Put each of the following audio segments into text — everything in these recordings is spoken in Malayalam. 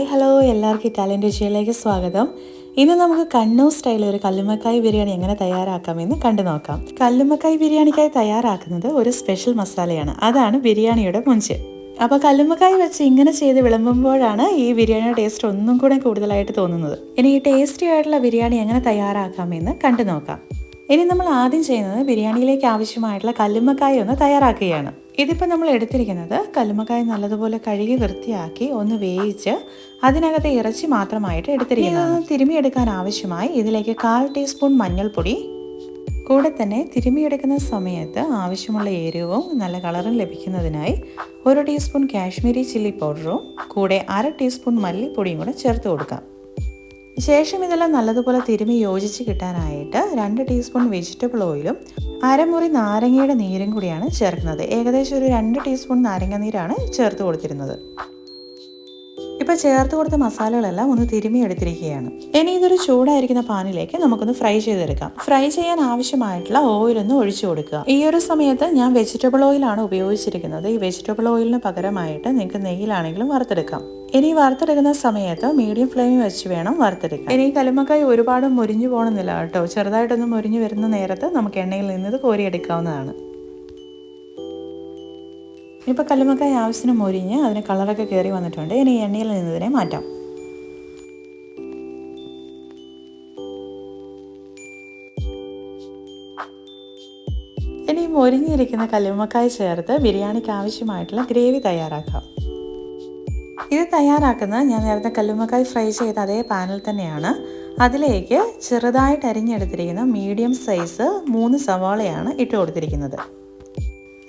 ഹായ് ഹലോ എല്ലാവർക്കും ഇറ്റാലിയൻ രുചിയിലേക്ക് സ്വാഗതം. ഇന്ന് നമുക്ക് കണ്ണൂർ സ്റ്റൈലിൽ ഒരു കല്ലുമ്മക്കായ് ബിരിയാണി എങ്ങനെ തയ്യാറാക്കാമെന്ന് കണ്ടു നോക്കാം. കല്ലുമ്മക്കായ് ബിരിയാണിക്കായി തയ്യാറാക്കുന്നത് ഒരു സ്പെഷ്യൽ മസാലയാണ്, അതാണ് ബിരിയാണിയുടെ മുഞ്ച്. അപ്പോൾ കല്ലുമ്മക്കായ് വെച്ച് ഇങ്ങനെ ചെയ്ത് വിളമ്പുമ്പോഴാണ് ഈ ബിരിയാണിയുടെ ടേസ്റ്റ് ഒന്നും കൂടെ കൂടുതലായിട്ട് തോന്നുന്നത്. ഇനി ഈ ടേസ്റ്റി ആയിട്ടുള്ള ബിരിയാണി എങ്ങനെ തയ്യാറാക്കാമെന്ന് കണ്ടു നോക്കാം. ഇനി നമ്മൾ ആദ്യം ചെയ്യുന്നത് ബിരിയാണിയിലേക്ക് ആവശ്യമായിട്ടുള്ള കല്ലുമ്മക്കായ ഒന്ന് തയ്യാറാക്കുകയാണ്. ഇതിപ്പോൾ നമ്മൾ എടുത്തിരിക്കുന്നത് കല്ലുമ്മക്കായ നല്ലതുപോലെ കഴുകി വൃത്തിയാക്കി ഒന്ന് വേവിച്ച് അതിനകത്തെ ഇറച്ചി മാത്രമായിട്ട് എടുത്തിരിക്കുന്നത്. തിരുമിയെടുക്കാൻ ആവശ്യമായി ഇതിലേക്ക് 1/4 ടീസ്പൂൺ മഞ്ഞൾപ്പൊടി, കൂടെ തന്നെ തിരുമിയെടുക്കുന്ന സമയത്ത് ആവശ്യമുള്ള എരിവും നല്ല കളറും ലഭിക്കുന്നതിനായി 1 ടീസ്പൂൺ കാശ്മീരി ചില്ലി പൗഡറും കൂടെ 1/2 ടീസ്പൂൺ മല്ലിപ്പൊടിയും കൂടെ ചേർത്ത് കൊടുക്കാം. ശേഷം ഇതെല്ലാം നല്ലതുപോലെ തിരുമി യോജിച്ച് കിട്ടാനായിട്ട് 2 ടീസ്പൂൺ വെജിറ്റബിൾ ഓയിലും അരമുറി നാരങ്ങയുടെ നീരും കൂടിയാണ് ചേർക്കുന്നത്. ഏകദേശം ഒരു 2 ടീസ്പൂൺ നാരങ്ങ നീരാണ് ചേർത്ത് കൊടുത്തിരുന്നത്. ഇപ്പോൾ ചേർത്ത് കൊടുത്ത മസാലകളെല്ലാം ഒന്ന് തിരുമി എടുത്തിരിക്കുകയാണ്. ഇനി ഇതൊരു ചൂടായിരിക്കുന്ന പാനിലേക്ക് നമുക്കൊന്ന് ഫ്രൈ ചെയ്തെടുക്കാം. ഫ്രൈ ചെയ്യാൻ ആവശ്യമായിട്ടുള്ള ഓയിലൊന്ന് ഒഴിച്ചു കൊടുക്കുക. ഈ ഒരു സമയത്ത് ഞാൻ വെജിറ്റബിൾ ഓയിലാണ് ഉപയോഗിച്ചിരിക്കുന്നത്. ഈ വെജിറ്റബിൾ ഓയിലിന് പകരമായിട്ട് നിങ്ങൾക്ക് നെയ്യിലാണെങ്കിലും വറുത്തെടുക്കാം. ഇനി വറുത്തെടുക്കുന്ന സമയത്ത് മീഡിയം ഫ്ലെയിമിൽ വെച്ച് വേണം വറുത്തെടുക്കാൻ. ഇനി കല്ലുമ്മക്കായ് ഒരുപാട് മുരിഞ്ഞു പോകണമെന്നില്ല കേട്ടോ. ചെറുതായിട്ടൊന്ന് മുരിഞ്ഞു വരുന്ന നേരത്ത് നമുക്ക് എണ്ണയിൽ നിന്ന് കോരിയെടുക്കാവുന്നതാണ്. ഇപ്പോൾ കല്ലുമ്മക്കായ ആവശ്യത്തിന് മുരിഞ്ഞ് അതിന് കളറൊക്കെ കയറി വന്നിട്ടുണ്ട്. ഇനി എണ്ണയിൽ നിന്നതിനെ മാറ്റാം. ഇനി മുരിഞ്ഞിരിക്കുന്ന കല്ലുമ്മക്കായ ചേർത്ത് ബിരിയാണിക്ക് ആവശ്യമായിട്ടുള്ള ഗ്രേവി തയ്യാറാക്കാം. ഇത് തയ്യാറാക്കുന്നത് ഞാൻ നേരത്തെ കല്ലുമ്മക്കായ് ഫ്രൈ ചെയ്ത അതേ പാനിൽ തന്നെയാണ്. അതിലേക്ക് ചെറുതായിട്ട് അരിഞ്ഞെടുത്തിരിക്കുന്ന മീഡിയം സൈസ് 3 സവാളയാണ് ഇട്ട് കൊടുത്തിരിക്കുന്നത്.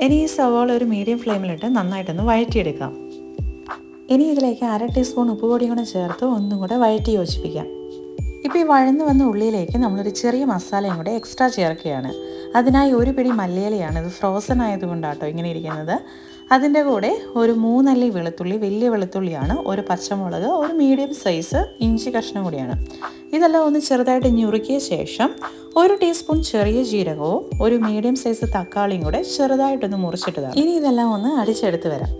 ഇനി ഈ സവാള ഒരു മീഡിയം ഫ്ലെയിമിലിട്ട് നന്നായിട്ടൊന്ന് വഴറ്റിയെടുക്കാം. ഇനി ഇതിലേക്ക് 1/2 ടീസ്പൂൺ ഉപ്പ് പൊടിയും കൂടെ ചേർത്ത് ഒന്നും കൂടെ വഴറ്റി യോജിപ്പിക്കാം. ഇപ്പോൾ ഈ വഴന്നു വന്ന ഉള്ളിയിലേക്ക് നമ്മളൊരു ചെറിയ മസാലയും കൂടെ എക്സ്ട്രാ ചേർക്കുകയാണ്. അതിനായി ഒരു പിടി മല്ലിയിലയാണ്, ഇത് ഫ്രോസൺ ആയതുകൊണ്ടാട്ടോ ഇങ്ങനെ ഇരിക്കുന്നത്. അതിൻ്റെ കൂടെ ഒരു 3 അല്ലി വെളുത്തുള്ളി, വലിയ വെളുത്തുള്ളിയാണ്, ഒരു പച്ചമുളക്, ഒരു മീഡിയം സൈസ് ഇഞ്ചി കഷ്ണം കൂടിയാണ്. ഇതെല്ലാം ഒന്ന് ചെറുതായിട്ട് ഞുറുക്കിയ ശേഷം 1 ടീസ്പൂൺ ചെറിയ ജീരകവും ഒരു മീഡിയം സൈസ് തക്കാളിയും കൂടെ ചെറുതായിട്ടൊന്ന് മുറിച്ചിട്ടതാണ്. ഇനി ഇതെല്ലാം ഒന്ന് അടിച്ചെടുത്ത് വരാം.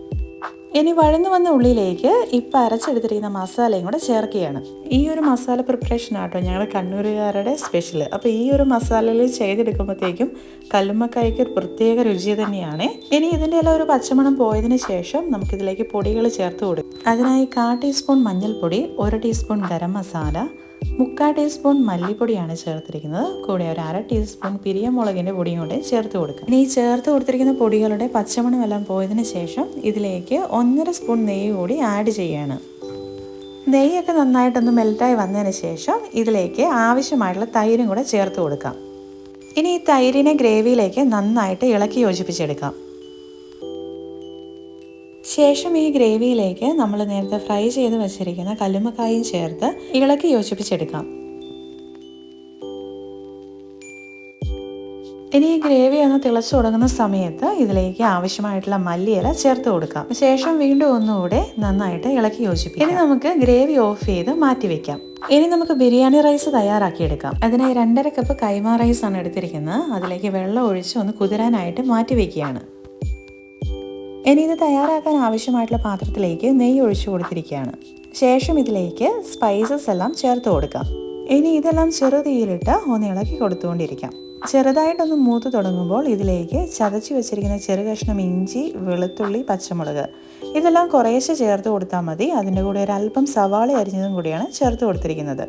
ഇനി വഴന്നു വന്ന ഉള്ളിയിലേക്ക് ഇപ്പം അരച്ചെടുത്തിരിക്കുന്ന മസാലയും കൂടെ ചേർക്കുകയാണ്. ഈ ഒരു മസാല പ്രിപ്പറേഷൻ ആട്ടോ ഞങ്ങൾ കണ്ണൂരുകാരുടെ സ്പെഷ്യൽ. അപ്പോൾ ഈ ഒരു മസാലയിൽ ചെയ്തെടുക്കുമ്പോഴത്തേക്കും കല്ലുമ്മക്കായ്ക്ക് ഒരു പ്രത്യേക രുചി തന്നെയാണ്. ഇനി ഇതിൻ്റെ എല്ലാം ഒരു പച്ചമണം പോയതിന് ശേഷം നമുക്കിതിലേക്ക് പൊടികൾ ചേർത്ത് കൊടുക്കും. അതിനായി 1/4 ടീസ്പൂൺ മഞ്ഞൾപ്പൊടി, 1 ടീസ്പൂൺ ഗരം മസാല, 3/4 ടീസ്പൂൺ മല്ലിപ്പൊടിയാണ് ചേർത്തിരിക്കുന്നത്. കൂടെ ഒരു 1/2 ടീസ്പൂൺ പിരിയമുളകിൻ്റെ പൊടിയും കൂടെ ചേർത്ത് കൊടുക്കുക. ഇനി ചേർത്ത് കൊടുത്തിരിക്കുന്ന പൊടികളുടെ പച്ചമണമെല്ലാം പോയതിന് ശേഷം ഇതിലേക്ക് 1.5 സ്പൂൺ നെയ്യ് കൂടി ആഡ് ചെയ്യാണ്. നെയ്യൊക്കെ നന്നായിട്ടൊന്ന് മെൽറ്റായി വന്നതിന് ശേഷം ഇതിലേക്ക് ആവശ്യമായിട്ടുള്ള തൈരും കൂടെ ചേർത്ത് കൊടുക്കാം. ഇനി ഈ തൈരിനെ ഗ്രേവിയിലേക്ക് നന്നായിട്ട് ഇളക്കി യോജിപ്പിച്ചെടുക്കാം. ശേഷം ഈ ഗ്രേവിയിലേക്ക് നമ്മൾ നേരത്തെ ഫ്രൈ ചെയ്ത് വെച്ചിരിക്കുന്ന കല്ലുമ്മക്കായും ചേർത്ത് ഇളക്കി യോജിപ്പിച്ചെടുക്കാം. ഇനി ഈ ഗ്രേവി ഒന്ന് തിളച്ചു തുടങ്ങുന്ന സമയത്ത് ഇതിലേക്ക് ആവശ്യമായിട്ടുള്ള മല്ലിയില ചേർത്ത് കൊടുക്കാം. ശേഷം വീണ്ടും ഒന്നുകൂടെ നന്നായിട്ട് ഇളക്കി യോജിപ്പിക്കാം. ഇനി നമുക്ക് ഗ്രേവി ഓഫ് ചെയ്ത് മാറ്റി വെക്കാം. ഇനി നമുക്ക് ബിരിയാണി റൈസ് തയ്യാറാക്കിയെടുക്കാം. അതിനായി 2.5 കപ്പ് കൈമ റൈസ് ആണ് എടുത്തിരിക്കുന്നത്. അതിലേക്ക് വെള്ളം ഒഴിച്ച് ഒന്ന് കുതിരാനായിട്ട് മാറ്റി വെക്കുകയാണ്. ഇനി ഇത് തയ്യാറാക്കാൻ ആവശ്യമായിട്ടുള്ള പാത്രത്തിലേക്ക് നെയ്യ് ഒഴിച്ചു കൊടുത്തിരിക്കുകയാണ്. ശേഷം ഇതിലേക്ക് സ്പൈസസ് എല്ലാം ചേർത്ത് കൊടുക്കാം. ഇനി ഇതെല്ലാം ചെറുതീയിലിട്ട് ഒന്ന് ഇളക്കി കൊടുത്തുകൊണ്ടിരിക്കാം. ചെറുതായിട്ടൊന്ന് മൂത്ത് തുടങ്ങുമ്പോൾ ഇതിലേക്ക് ചതച്ച് വെച്ചിരിക്കുന്ന ചെറു കഷ്ണം ഇഞ്ചി, വെളുത്തുള്ളി, പച്ചമുളക് ഇതെല്ലാം കുറേശ്ശെ ചേർത്ത് കൊടുത്താൽ മതി. അതിൻ്റെ കൂടെ ഒരല്പം സവാള അരിഞ്ഞതും കൂടിയാണ് ചേർത്ത് കൊടുത്തിരിക്കുന്നത്.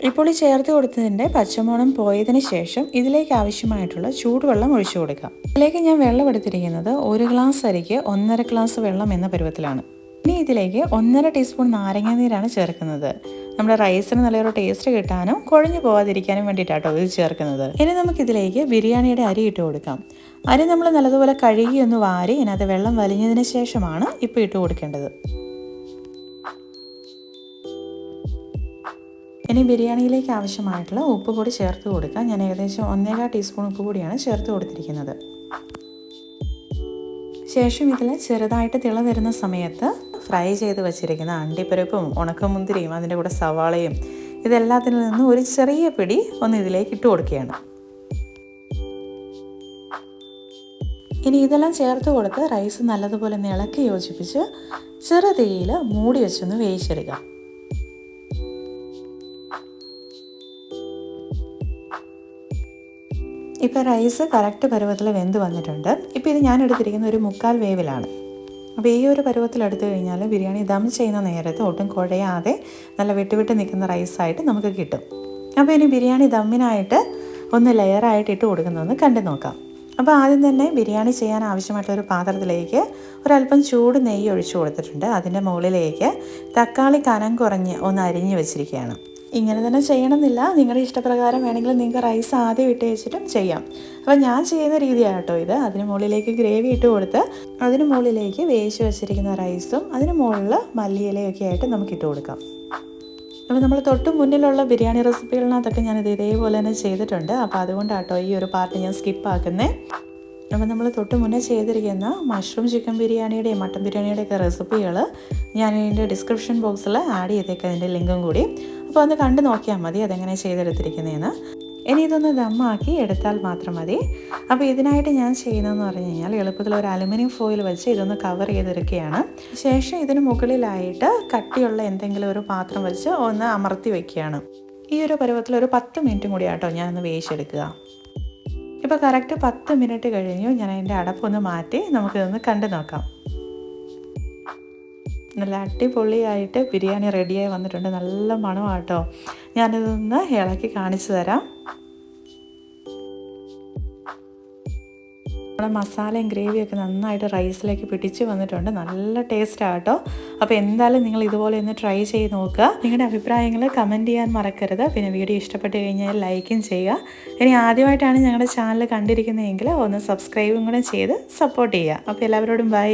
ഇപ്പോൾ ഈ ചേർത്ത് കൊടുത്തതിൻ്റെ പച്ചമണം പോയതിന് ശേഷം ഇതിലേക്ക് ആവശ്യമായിട്ടുള്ള ചൂടുവെള്ളം ഒഴിച്ചു കൊടുക്കാം. ഇതിലേക്ക് ഞാൻ വെള്ളം എടുത്തിരിക്കുന്നത് 1 ഗ്ലാസ് അരിക്ക് 1.5 ഗ്ലാസ് വെള്ളം എന്ന പരുവത്തിലാണ്. ഇനി ഇതിലേക്ക് 1.5 ടീസ്പൂൺ നാരങ്ങ നീരാണ് ചേർക്കുന്നത്. നമ്മുടെ റൈസിന് നല്ലൊരു ടേസ്റ്റ് കിട്ടാനും കുഴഞ്ഞു പോകാതിരിക്കാനും വേണ്ടിയിട്ടാട്ടോ ഇത് ചേർക്കുന്നത്. ഇനി നമുക്കിതിലേക്ക് ബിരിയാണിയുടെ അരി ഇട്ട് കൊടുക്കാം. അരി നമ്മൾ നല്ലതുപോലെ കഴുകി ഒന്ന് വാരി ഇതിനകത്ത് വെള്ളം വലിഞ്ഞതിന് ശേഷമാണ് ഇപ്പോൾ ഇട്ട് കൊടുക്കേണ്ടത്. ഇനി ബിരിയാണിയിലേക്ക് ആവശ്യമായിട്ടുള്ള ഉപ്പ് പൊടി ചേർത്ത് കൊടുക്കാം. ഞാൻ ഏകദേശം 1.25 ടീസ്പൂൺ ഉപ്പ് പൊടിയാണ് ചേർത്ത് കൊടുത്തിരിക്കുന്നത്. ശേഷം ഇതിൽ ചെറുതായിട്ട് തിള വരുന്ന സമയത്ത് ഫ്രൈ ചെയ്ത് വെച്ചിരിക്കുന്ന അണ്ടിപ്പരിപ്പും ഉണക്കമുന്തിരിയും അതിൻ്റെ കൂടെ സവാളയും ഇതെല്ലാത്തിൽ നിന്നും ഒരു ചെറിയ പിടി ഒന്ന് ഇതിലേക്ക് ഇട്ട് കൊടുക്കുകയാണ്. ഇനി ഇതെല്ലാം ചേർത്ത് കൊടുത്ത് റൈസ് നല്ലതുപോലെ ഇളക്കി യോജിപ്പിച്ച് ചെറു തീയിൽ മൂടി വെച്ചൊന്ന് വേവിച്ചെടുക്കാം. ഇപ്പോൾ റൈസ് കറക്റ്റ് പരുവത്തിൽ വെന്ത് വന്നിട്ടുണ്ട്. ഇപ്പോൾ ഇത് ഞാൻ എടുത്തിരിക്കുന്ന ഒരു 1/4 വേവിലാണ്. അപ്പോൾ ഈ ഒരു പരുവത്തിലെടുത്ത് കഴിഞ്ഞാൽ ബിരിയാണി ദം ചെയ്യുന്ന നേരത്ത് ഒട്ടും കുഴയാതെ നല്ല വിട്ട് നിൽക്കുന്ന റൈസായിട്ട് നമുക്ക് കിട്ടും. അപ്പോൾ ഇനി ബിരിയാണി ദമ്മിനായിട്ട് ഒന്ന് ലെയറായിട്ട് ഇട്ട് കൊടുക്കുന്നതൊന്ന് കണ്ടു നോക്കാം. അപ്പോൾ ആദ്യം തന്നെ ബിരിയാണി ചെയ്യാൻ ആവശ്യമായിട്ടുള്ളൊരു പാത്രത്തിലേക്ക് ഒരല്പം ചൂട് നെയ്യ് ഒഴിച്ചു കൊടുത്തിട്ടുണ്ട്. അതിൻ്റെ മുകളിലേക്ക് തക്കാളി കനം കുറഞ്ഞ് ഒന്ന് അരിഞ്ഞ് വെച്ചിരിക്കുകയാണ്. ഇങ്ങനെ തന്നെ ചെയ്യണമെന്നില്ല, നിങ്ങളുടെ ഇഷ്ടപ്രകാരം വേണമെങ്കിൽ നിങ്ങൾക്ക് റൈസ് ആദ്യം ഇട്ട് വെച്ചിട്ടും ചെയ്യാം. അപ്പോൾ ഞാൻ ചെയ്യുന്ന രീതിയാണ് കേട്ടോ ഇത്. അതിന് മുകളിലേക്ക് ഗ്രേവി ഇട്ട് കൊടുത്ത് അതിന് മുകളിലേക്ക് വേവിച്ച് വെച്ചിരിക്കുന്ന റൈസും അതിന് മുകളിൽ മല്ലിയിലയൊക്കെ ആയിട്ട് നമുക്ക് ഇട്ട് കൊടുക്കാം. അപ്പോൾ നമ്മൾ തൊട്ട് മുന്നിലുള്ള ബിരിയാണി റെസിപ്പികളിനകത്തൊക്കെ ഞാനിത് ഇതേപോലെ തന്നെ ചെയ്തിട്ടുണ്ട്. അപ്പോൾ അതുകൊണ്ടാട്ടോ ഈ ഒരു പാർട്ട് ഞാൻ സ്കിപ്പാക്കുന്നത്. അപ്പോൾ നമ്മൾ തൊട്ട് മുന്നേ ചെയ്തിരിക്കുന്ന മഷ്റൂം ചിക്കൻ ബിരിയാണിയുടെയും മട്ടൻ ബിരിയാണിയുടെയൊക്കെ റെസിപ്പികൾ ഞാൻ ഇതിൻ്റെ ഡിസ്ക്രിപ്ഷൻ ബോക്സിൽ ആഡ് ചെയ്തേക്കാം, അതിൻ്റെ ലിങ്കും കൂടി. അപ്പോൾ ഒന്ന് കണ്ടു നോക്കിയാൽ മതി അതെങ്ങനെ ചെയ്തെടുത്തിരിക്കുന്നതെന്ന്. ഇനി ഇതൊന്ന് ദമ്മാക്കി എടുത്താൽ മാത്രം മതി. അപ്പോൾ ഇതിനായിട്ട് ഞാൻ ചെയ്യുന്നതെന്ന് പറഞ്ഞു കഴിഞ്ഞാൽ എളുപ്പത്തിൽ ഒരു അലുമിനിയം ഫോയിൽ വെച്ച് ഇതൊന്ന് കവർ ചെയ്തെടുക്കുകയാണ്. ശേഷം ഇതിന് മുകളിലായിട്ട് കട്ടിയുള്ള എന്തെങ്കിലും ഒരു പാത്രം വെച്ച് ഒന്ന് അമർത്തി വയ്ക്കുകയാണ്. ഈ ഒരു പരുവത്തിൽ ഒരു 10 മിനിറ്റും കൂടി ആട്ടോ ഞാനൊന്ന് വേവിച്ചെടുക്കുക. ഇപ്പോൾ കറക്റ്റ് 10 മിനിറ്റ് കഴിഞ്ഞു. ഞാൻ അതിൻ്റെ അടപ്പൊന്ന് മാറ്റി നമുക്കിതൊന്ന് കണ്ടു നോക്കാം. നല്ല അടിപൊളിയായിട്ട് ബിരിയാണി റെഡിയായി വന്നിട്ടുണ്ട്. നല്ല മണമാട്ടോ. ഞാനിതൊന്ന് ഇളക്കി കാണിച്ചു തരാം. നമ്മുടെ മസാലയും ഗ്രേവിയൊക്കെ നന്നായിട്ട് റൈസിലേക്ക് പിടിച്ച് വന്നിട്ടുണ്ട്. നല്ല ടേസ്റ്റാണ് കേട്ടോ. അപ്പോൾ എന്തായാലും നിങ്ങൾ ഇതുപോലെ ഒന്ന് ട്രൈ ചെയ്ത് നോക്കുക. നിങ്ങളുടെ അഭിപ്രായങ്ങൾ കമൻറ്റ് ചെയ്യാൻ മറക്കരുത്. പിന്നെ വീഡിയോ ഇഷ്ടപ്പെട്ട് കഴിഞ്ഞാൽ ലൈക്കും ചെയ്യുക. ഇനി ആദ്യമായിട്ടാണ് ഞങ്ങളുടെ ചാനൽ കണ്ടിരിക്കുന്നതെങ്കിൽ ഒന്ന് സബ്സ്ക്രൈബും കൂടെ ചെയ്ത് സപ്പോർട്ട് ചെയ്യുക. അപ്പോൾ എല്ലാവരോടും ബൈ.